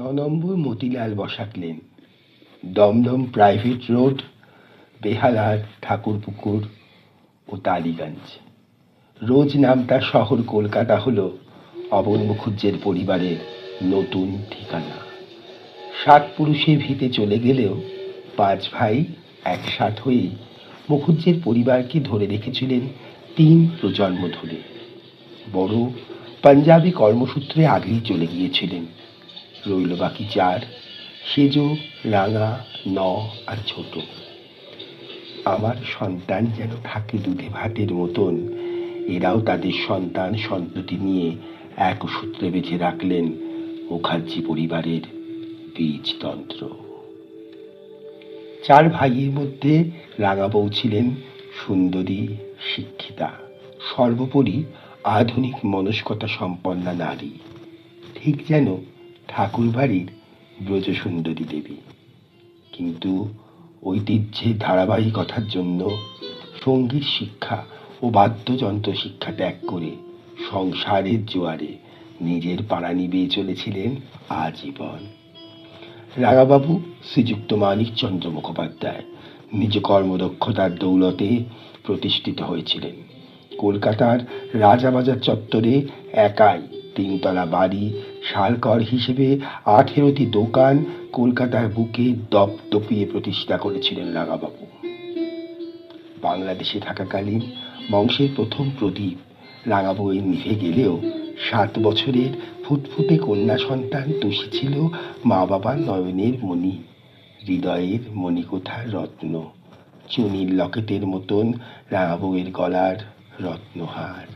নম্বর Motilal বসাকলেন, Dumdum private road, বেহালার, Thakurpukur ও টালিগঞ্জ। রোজ নামটা শহর কলকাতা হলো অবন মুখুজ্জের পরিবারের নতুন ঠিকানা। 7 পুরুষের ভিতে চলে গেলেও 5 ভাই একসাথ হয়েই মুখুজ্জের পরিবারকে ধরে রেখেছিলেন 3 প্রজন্ম ধরে। বড় পাঞ্জাবি কর্মসূত্রে আগেই চলে গিয়েছিলেন। রইল বাকি 4, সেজো, রাঙা, ন আর ছোট। আমার সন্তান যেন থাকে দুধে ভাতের মতন, এরাও তাদের সন্তান সন্ততি নিয়ে এক সূত্রে বেঁধে রাখলেন মুখার্জি পরিবারের বীজতন্ত্র। 4 ভাইয়ের মধ্যে রাঙা বউ ছিলেন সুন্দরী, শিক্ষিতা, সর্বোপরি আধুনিক মনস্কতা সম্পন্না নারী, ঠিক যেন ঠাকুরবাড়ির ব্রজসুন্দরী দেবী। কিন্তু ঐতিহ্যের ধারাবাহিকতার জন্য সঙ্গীত শিক্ষা ও বাদ্যযন্ত্র শিক্ষা ত্যাগ করে সংসারের জোয়ারে নিজের পাড়া নিবেয়ে চলেছিলেন আজীবন। রাঙাবাবু শ্রীযুক্ত মানিকচন্দ্র মুখোপাধ্যায় নিজ কর্মদক্ষতার দৌলতে প্রতিষ্ঠিত হয়েছিলেন। কলকাতার রাজাবাজার চত্বরে একাই 3 তলা বাড়ি, শালকর হিসেবে 18টি দোকান কলকাতার বুকে দপদপিয়ে প্রতিষ্ঠা করেছিলেন রাঙাবাবু। বাংলাদেশে থাকাকালীন বংশের প্রথম প্রদীপ রাঙাবউয়ের নিভে গেলেও 7 বছরের ফুটফুটে কন্যা সন্তান তুষি ছিল মা বাবার নয়নের মণি, হৃদয়ের মণিকোঠার রত্ন, চুনির লকেটের মতন রাঙাবউয়ের গলার রত্নহার।